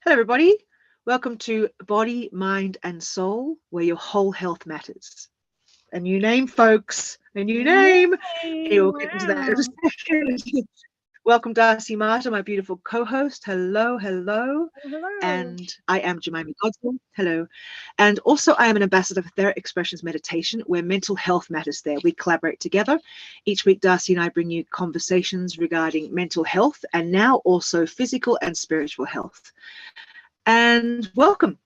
Hello, everybody. Welcome to Body, Mind, and Soul, where your whole health matters. A new name, folks. A new name. Anyway, we'll get into that in a second. Welcome, Darcy Marta, my beautiful co-host. Hello, hello. Hello. And I am Jemima Godsall. Hello. And also, I am an ambassador for Theraexpressions Meditation, where mental health matters there. We collaborate together. Each week, Darcy and I bring you conversations regarding mental health and now also physical and spiritual health. And welcome.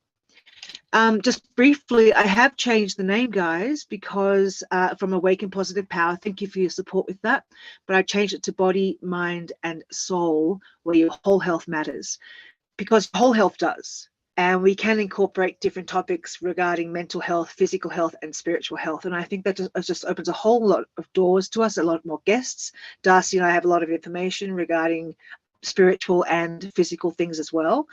Just briefly, I have changed the name, guys, because from Awaken Positive Power, thank you for your support with that. But I changed it to Body, Mind, and Soul, where your whole health matters, because whole health does. And we can incorporate different topics regarding mental health, physical health, and spiritual health. And I think that just opens a whole lot of doors to us, a lot more guests. Darcy and I have a lot of information regarding spiritual and physical things as well.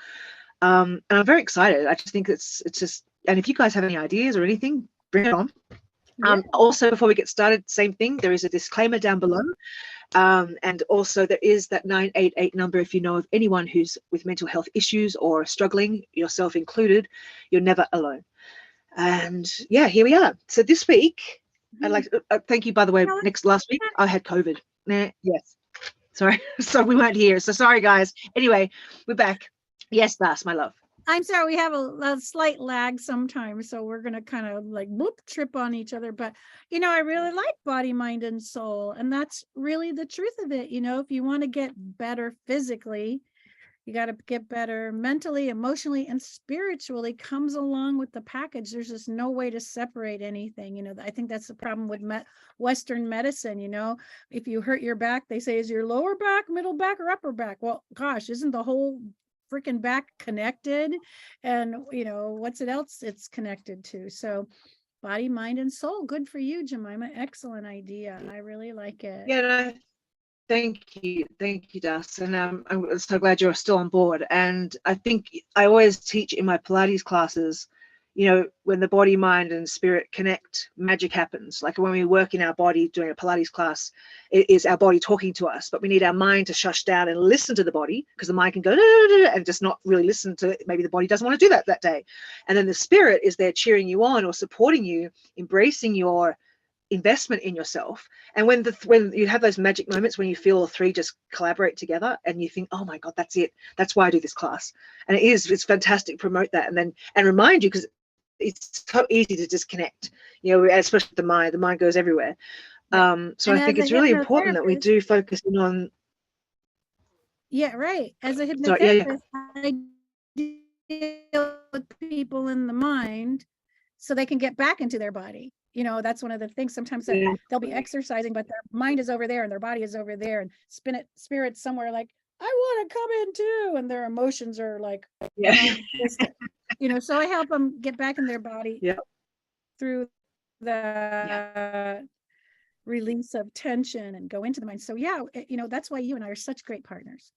And I'm very excited. I just think it's just, and if you guys have any ideas or anything, bring it on. Also, before we get started, same thing, there is a disclaimer down below. And also there is that 988 number if you know of anyone who's with mental health issues or struggling, yourself included. You're never alone. And yeah, here we are. So this week, I'd like to thank you, by the way. Last week I had COVID. Yes. Sorry. So we weren't here. So sorry, guys. Anyway, we're back. Yes, that's my love. I'm sorry, we have a slight lag sometimes, so we're going to kind of like trip on each other. But, I really like body, mind, and soul. And that's really the truth of it. If you want to get better physically, you got to get better mentally, emotionally, and spiritually comes along with the package. There's just no way to separate anything. I think that's the problem with Western medicine. If you hurt your back, they say, is your lower back, middle back, or upper back? Well, gosh, isn't the whole freaking back connected? And what's it else it's connected to? So body, mind, and soul. Good for you, Jemima. Excellent idea. I really like it. Yeah, thank you, Das. And I'm so glad you're still on board. And I think I always teach in my Pilates classes, when the body, mind, and spirit connect, magic happens. Like when we work in our body doing a Pilates class, it is our body talking to us, but we need our mind to shush down and listen to the body, because the mind can go and just not really listen to it. Maybe the body doesn't want to do that day. And then the spirit is there cheering you on or supporting you, embracing your investment in yourself. And when you have those magic moments when you feel all three just collaborate together and you think, oh my God, that's it. That's why I do this class. And it's fantastic to promote that and remind you, because it's so easy to disconnect, especially the mind goes everywhere. So I think it's really important that we do focus in on. Yeah, right. As a hypnotherapist, I deal with people in the mind so they can get back into their body. That's one of the things. Sometimes they'll be exercising, but their mind is over there and their body is over there, and spirit's somewhere like, I want to come in too. And their emotions are like, so I help them get back in their body through the release of tension and go into the mind. So that's why you and I are such great partners.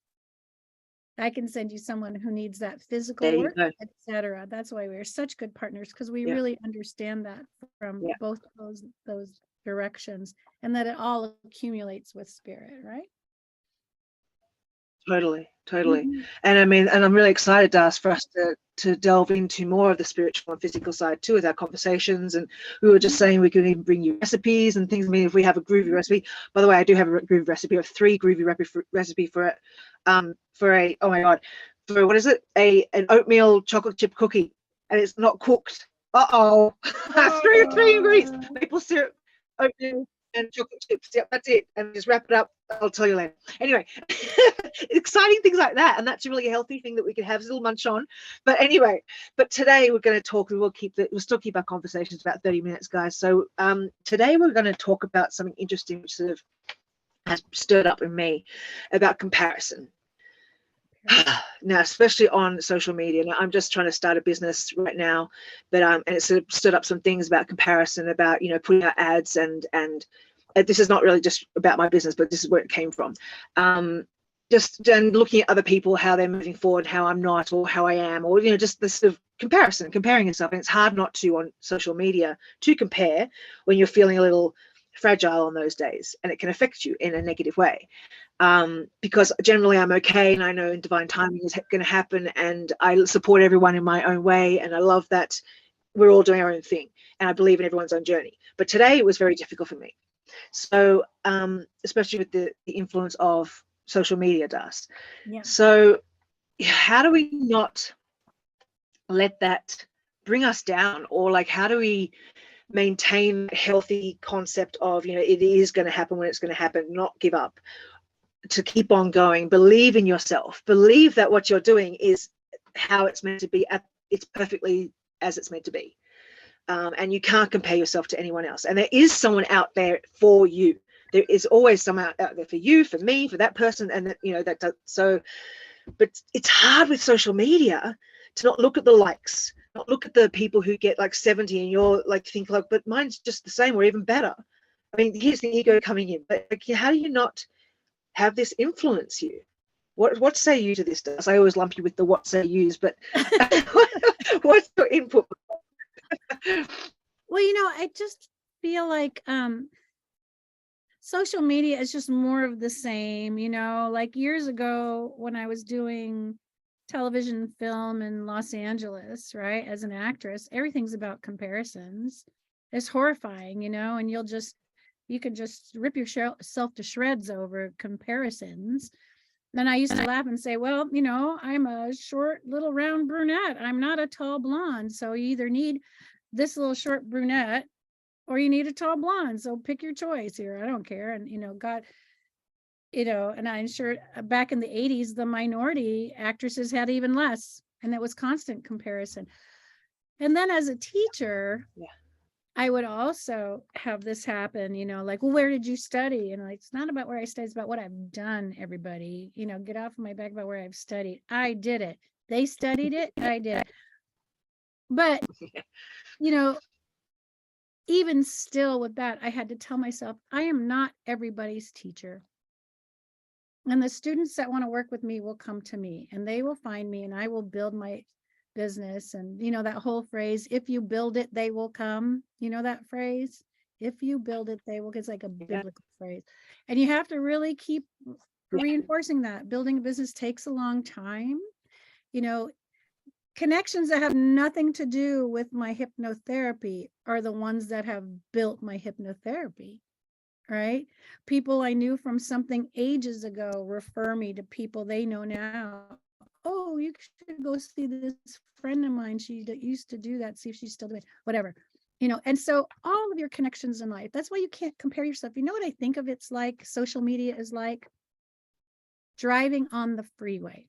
I can send you someone who needs that physical work, etc. That's why we're such good partners, because we really understand that from both those directions, and that it all accumulates with spirit, right? Totally. And I'm really excited, Das, for us to delve into more of the spiritual and physical side too with our conversations. And we were just saying we could even bring you recipes and things. If we have a groovy recipe, by the way, I do have a groovy recipe of 3 groovy recipe for it. For oh my God, for what is it? An oatmeal chocolate chip cookie, and it's not cooked. Three ingredients: maple syrup, oatmeal, and chocolate chips. Yep, that's it. And just wrap it up. I'll tell you later. Anyway, exciting things like that, and that's a really healthy thing that we can have a little munch on. But anyway, today we're going to talk. We'll still keep our conversations about 30 minutes, guys. So today we're going to talk about something interesting, which sort of has stirred up in me, about comparison. Now, especially on social media. Now, I'm just trying to start a business right now, but and it sort of stirred up some things about comparison, about putting out ads, and this is not really just about my business, but this is where it came from. Just and looking at other people, how they're moving forward, how I'm not, or how I am, or just this sort of comparing yourself. And it's hard not to on social media to compare when you're feeling a little fragile on those days, and it can affect you in a negative way. because generally I'm okay, and I know divine timing is going to happen, and I support everyone in my own way, and I love that we're all doing our own thing, and I believe in everyone's own journey. But today it was very difficult for me. So especially with the influence of social media, does. Yeah. So how do we not let that bring us down, or like how do we maintain a healthy concept of, you know, it is going to happen when it's going to happen, not give up, to keep on going, believe in yourself, believe that what you're doing is how it's meant to be, it's perfectly as it's meant to be, and you can't compare yourself to anyone else, and there is someone out there for you. There is always someone out there for you, for me, for that person, and that, you know, that does. So but it's hard with social media to not look at the likes, not look at the people who get like 70 and you're like, think like, but mine's just the same or even better. I mean, here's the ego coming in, but like, how do you not have this influence you? What say you to this, Does? I always lump you with the what say yous, but what's your input? Well, you know, I just feel like social media is just more of the same, you know, like years ago when I was doing television film in Los Angeles, right, as an actress, everything's about comparisons. It's horrifying, you know, and you can just rip yourself to shreds over comparisons. Then I used to laugh and say, well, you know, I'm a short little round brunette. I'm not a tall blonde. So you either need this little short brunette or you need a tall blonde. So pick your choice here. I don't care. And, you know, God, you know, and I'm sure back in the 80s, the minority actresses had even less. And it was constant comparison. And then as a teacher, Yeah. I would also have this happen, you know, like, well, where did you study? And like, it's not about where I studied, it's about what I've done, everybody. You know, get off of my back about where I've studied. I did it. They studied it. I did it. But, you know, even still with that, I had to tell myself, I am not everybody's teacher. And the students that want to work with me will come to me and they will find me and I will build my business. And, you know, that whole phrase, if you build it, they will come. You know that phrase? If you build it, they will. It's like a biblical phrase. And you have to really keep reinforcing that. Building a business takes a long time. You know, connections that have nothing to do with my hypnotherapy are the ones that have built my hypnotherapy, right? People I knew from something ages ago refer me to people they know now. Oh, you should go see this friend of mine. She used to do that. See if she's still doing it. Whatever, you know. And so all of your connections in life, that's why you can't compare yourself. You know what I think of it's like? Social media is like driving on the freeway.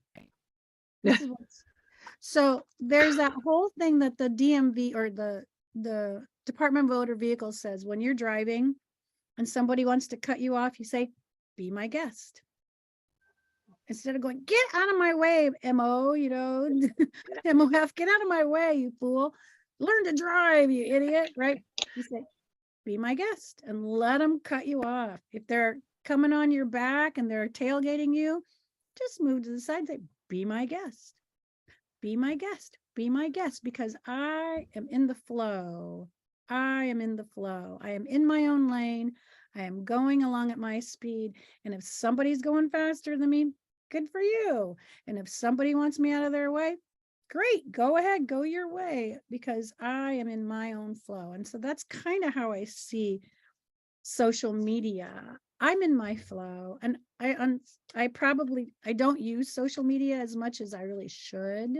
So there's that whole thing that the DMV or the Department of Motor Vehicles says when you're driving and somebody wants to cut you off, you say, be my guest. Instead of going, get out of my way, MO, you know, MOF, get out of my way, you fool. Learn to drive, you idiot, right? You say, be my guest and let them cut you off. If they're coming on your back and they're tailgating you, just move to the side and say, be my guest. Be my guest. Be my guest, because I am in the flow. I am in the flow. I am in my own lane. I am going along at my speed. And if somebody's going faster than me, good for you. And if somebody wants me out of their way, great, go ahead, go your way, because I am in my own flow. And so that's kind of how I see social media. I'm in my flow, and I don't use social media as much as I really should,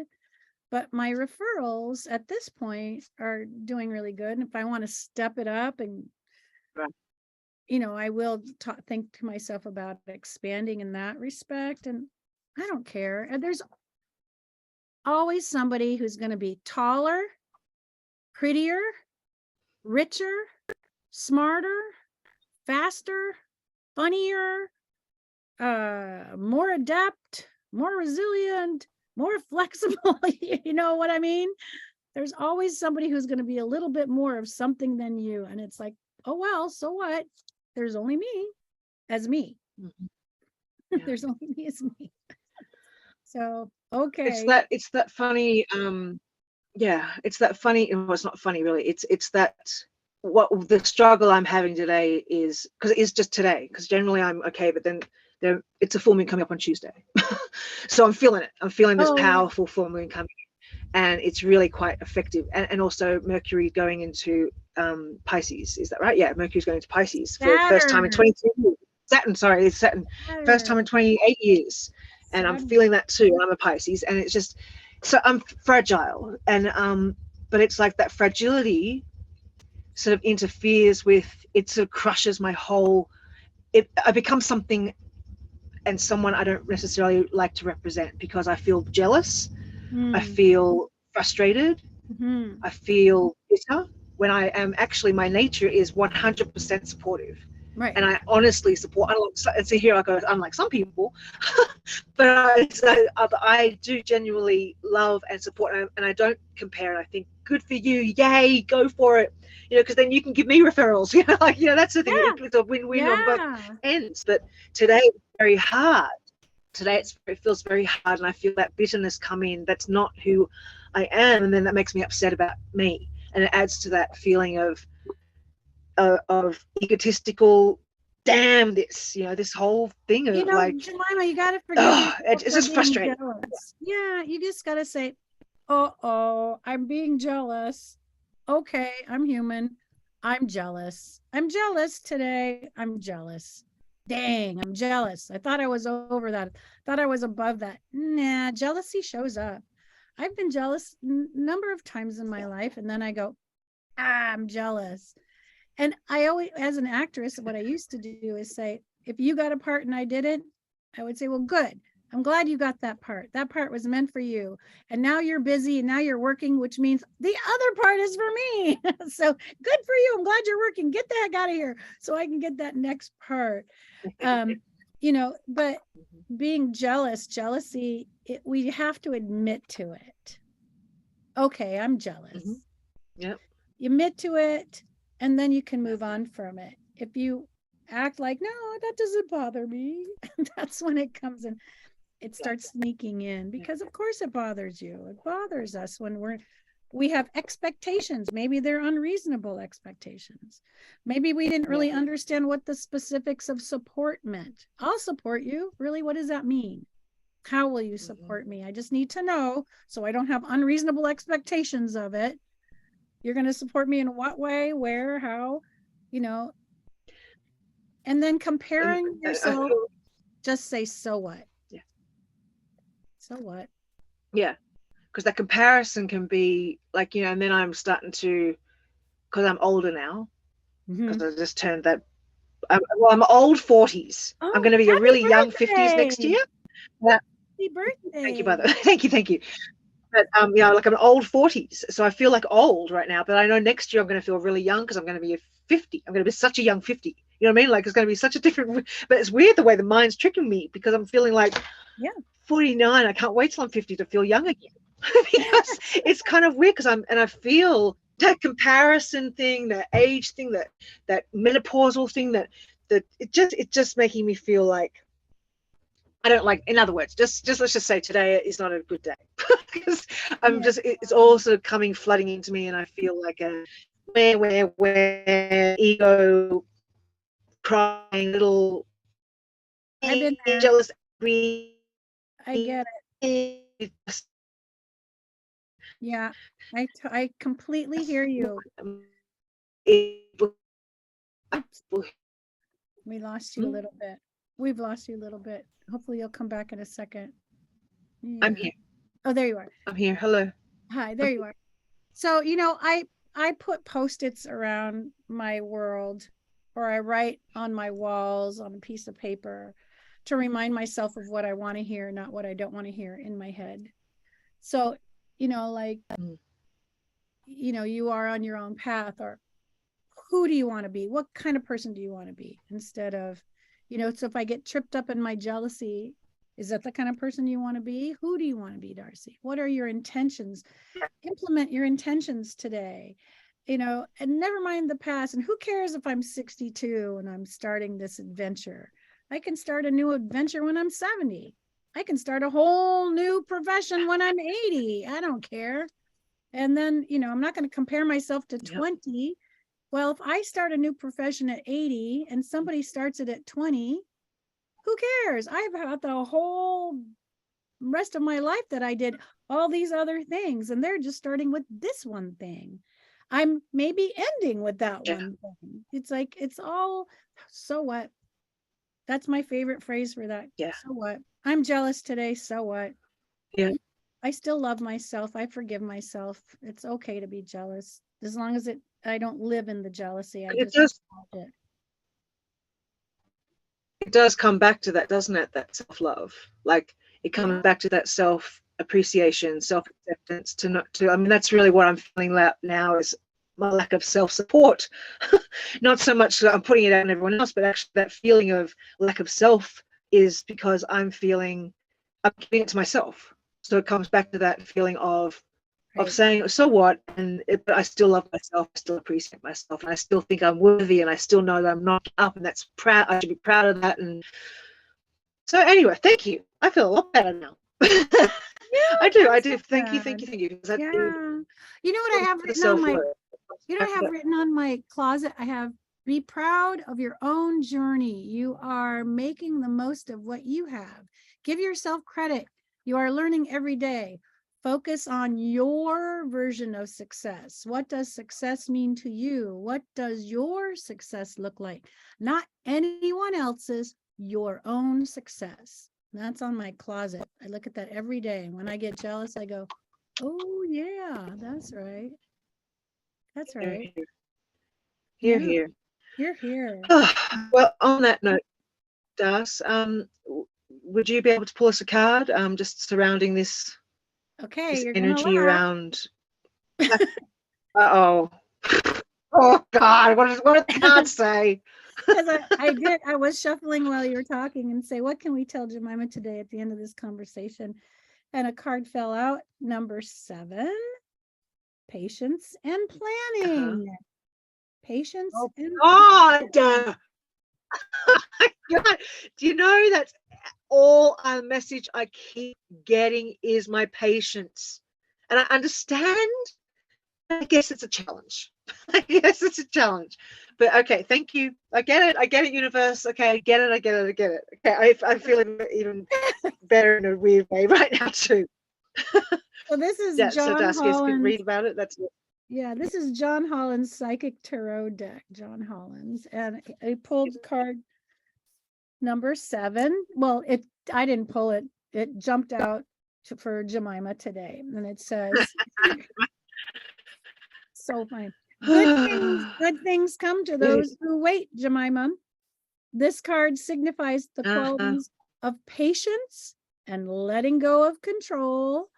but my referrals at this point are doing really good. And if I want to step it up and you know, I will think to myself about expanding in that respect. And I don't care. And there's always somebody who's going to be taller, prettier, richer, smarter, faster, funnier, more adept, more resilient, more flexible. You know what I mean? There's always somebody who's going to be a little bit more of something than you. And it's like, oh, well, so what? There's only me as me. Mm-hmm. Yeah. There's only me as me. So, okay. It's that funny, it's that funny, well, it's not funny really. It's that what the struggle I'm having today is, because it is just today, because generally I'm okay, but then it's a full moon coming up on Tuesday. So I'm feeling it. I'm feeling this Oh, powerful full moon coming, and it's really quite effective. And also Mercury going into Pisces. Is that right? Yeah, Mercury's going into Pisces for the first time in 22 years. Saturn, it's Saturn. First time in 28 years. And I'm feeling that too. I'm a Pisces, and it's just, so I'm fragile. And but it's like that fragility sort of interferes with, it sort of crushes my whole, I become something and someone I don't necessarily like to represent, because I feel jealous, I feel frustrated, I feel bitter, when I am actually, my nature is 100% supportive. right. And I honestly support, and see here I go, unlike some people, but I do genuinely love and support, and I don't compare, and I think, good for you, yay, go for it, because then you can give me referrals, that's the thing. Yeah. It's a win-win on both ends. But today it's very hard. It feels very hard, and I feel that bitterness come in. That's not who I am, and then that makes me upset about me, and it adds to that feeling of egotistical, damn this, this whole thing of like, Jemima, you got to forgive it's just frustrating. Jealous. Yeah, you just got to say, oh, I'm being jealous. Okay, I'm human. I'm jealous. I'm jealous today. I'm jealous. Dang, I'm jealous. I thought I was over that. Thought I was above that. Nah, jealousy shows up. I've been jealous a number of times in my life, and then I go, I'm jealous. And I always, as an actress, what I used to do is say, if you got a part and I didn't, I would say, well, good. I'm glad you got that part. That part was meant for you. And now you're busy and now you're working, which means the other part is for me. So good for you. I'm glad you're working. Get the heck out of here so I can get that next part. But being jealousy, we have to admit to it. Okay, I'm jealous. Yep. You admit to it, and then you can move on from it. If you act like, no, that doesn't bother me, that's when it comes in. It starts sneaking in, because of course it bothers you. It bothers us when we have expectations. Maybe they're unreasonable expectations. Maybe we didn't really understand what the specifics of support meant. I'll support you. Really, what does that mean? How will you support me? I just need to know so I don't have unreasonable expectations of it. You're going to support me in what way, where, how, and then comparing yourself, just say, so what? Yeah. So what? Yeah. Because that comparison can be like, and then I'm starting to, because I'm older now, because I just turned that, I'm old 40s. I'm going to be a really young 50s next year. Happy birthday. Thank you, brother. Thank you. But like I'm old 40s, so I feel like old right now. But I know next year I'm going to feel really young, because I'm going to be 50. I'm going to be such a young 50. You know what I mean? Like, it's going to be such a different. But it's weird the way the mind's tricking me, because I'm feeling like 49. I can't wait till I'm 50 to feel young again. Because it's kind of weird, because I feel that comparison thing, that age thing, that menopausal thing, that it's just making me feel like I don't like. In other words, just let's just say today is not a good day, because it's also flooding into me, and I feel like a where ego crying little. I've been there. Jealous. I get it. Yeah, I completely hear you. Oops. We lost you a little bit. We've lost you a little bit. Hopefully you'll come back in a second. Yeah. I'm here. Oh, there you are. I'm here. Hello. Hi, there you are. So, I put Post-its around my world, or I write on my walls on a piece of paper to remind myself of what I want to hear, not what I don't want to hear in my head. So, like, you are on your own path, or who do you want to be? What kind of person do you want to be? Instead of, so if I get tripped up in my jealousy, is that the kind of person you want to be? Who do you want to be, Darcy? What are your intentions? Implement your intentions today, and never mind the past. And who cares if I'm 62 and I'm starting this adventure? I can start a new adventure when I'm 70. I can start a whole new profession when I'm 80. I don't care. And then, I'm not going to compare myself to 20. Well, if I start a new profession at 80 and somebody starts it at 20, Who cares? I've had the whole rest of my life that I did all these other things, and they're just starting with this one thing. I'm maybe ending with that Yeah. one thing. It's like, it's all, so what? That's my favorite phrase for that. Yeah. So what? I'm jealous today. So what? Yeah. I still love myself. I forgive myself. It's okay to be jealous as long as I don't live in the jealousy. I It just does. acknowledge it. It does come back to that, doesn't it? That self-love. Like it comes Yeah. back to that self-appreciation, self-acceptance. To not to. I mean, that's really what I'm feeling now is my lack of self-support. Not so much that I'm putting it out on everyone else, but actually that feeling of lack of self is because I'm giving it to myself. So it comes back to that feeling of Right. saying, so what? But I still love myself, I still appreciate myself, and I still think I'm worthy, and I still know that I'm not up, and that's proud. I should be proud of that. And so, anyway, thank you. I feel a lot better now. Yeah, I do. I'm I so do. Thank you. glad. Because that Yeah. is You know what I have the written on self my, worth. you know what I have written on my closet? I have, be proud of your own journey. You are making the most of what you have. Give yourself credit. You are learning every day. Focus on your version of success. What does success mean to you? What does your success look like? Not anyone else's, your own success. That's on my closet. I look at that every day. When I get jealous, I go, oh, yeah, that's right. That's Here, right. here, here, Yeah, here. you're here. Well, on that note, Das, would you be able to pull us a card? Just surrounding this Okay, you're gonna energy laugh. around. Oh. Oh God, what did the card say? Because I was shuffling while you were talking and say, what can we tell Jemima today at the end of this conversation? And a card fell out, number 7, patience and Uh-huh. planning. Patience Oh and God. planning. God. Do you know that's all a message I keep getting is my patience. And I understand. I guess it's a challenge. I guess it's a challenge. But okay, thank you. I get it. I get it, universe. Okay, I get it. I get it. I get it. Okay, I feel even better in a weird way right now too. So this is Yeah. So John Dasky, can Holland's. read about it. That's Yeah, this is John Holland's Psychic Tarot deck, John Holland's. And I pulled card number 7. Well, I didn't pull it. It jumped out for Jemima today. And it says, so fine. Good things come to those who wait, Jemima. This card signifies the qualities of patience and letting go of control.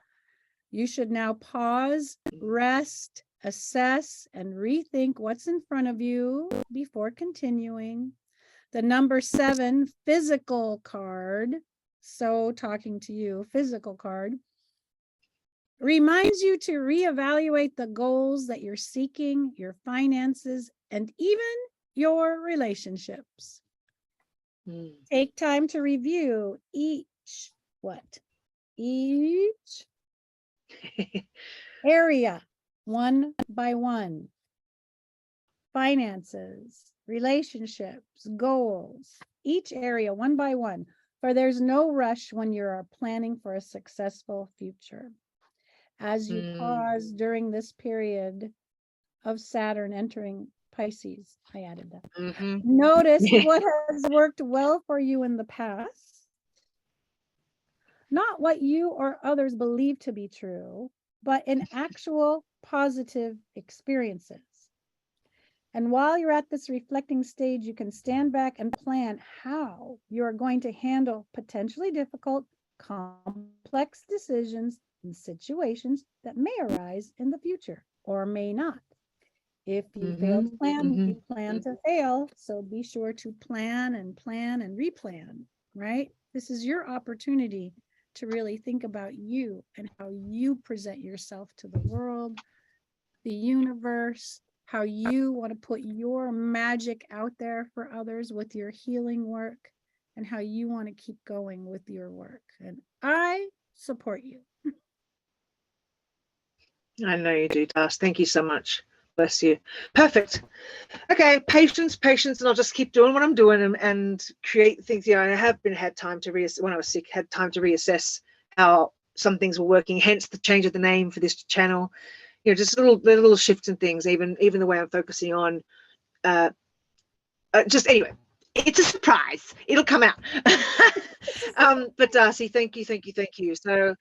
You should now pause, rest, assess, and rethink what's in front of you before continuing. The number 7 physical card, so talking to you, physical card, reminds you to reevaluate the goals that you're seeking, your finances, and even your relationships. Take time to review each area one by one. Finances, relationships, goals, each area one by one, for there's no rush when you're planning for a successful future. As you pause during this period of Saturn entering Pisces, I added that. Notice what has worked well for you in the past, not what you or others believe to be true, but in actual positive experiences. And while you're at this reflecting stage, you can stand back and plan how you're going to handle potentially difficult, complex decisions and situations that may arise in the future or may not. If you fail to plan, you plan to fail. So be sure to plan and replan, right? This is your opportunity to really think about you and how you present yourself to the world, the universe, how you want to put your magic out there for others with your healing work, and how you want to keep going with your work. And I support you. I know you do, Das. Thank you so much. Bless you. Perfect. Okay, patience, and I'll just keep doing what I'm doing and create things. I have had time to reassess when I was sick, had time to reassess how some things were working, hence the change of the name for this channel. Just little shifts and things, even the way I'm focusing on just anyway, it's a surprise. It'll come out. But Darcy, thank you. So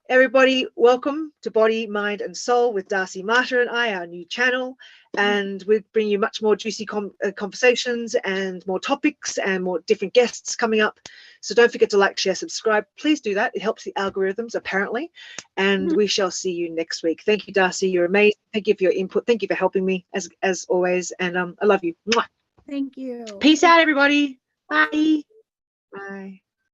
everybody, welcome to Body, Mind and Soul with Darcy Marta and I, our new channel. And we bring you much more juicy conversations and more topics and more different guests coming up. So don't forget to like, share, subscribe. Please do that. It helps the algorithms, apparently. And we shall see you next week. Thank you, Darcy. You're amazing. Thank you for your input. Thank you for helping me, as always. And I love you. Mwah. Thank you. Peace out, everybody. Bye. Bye.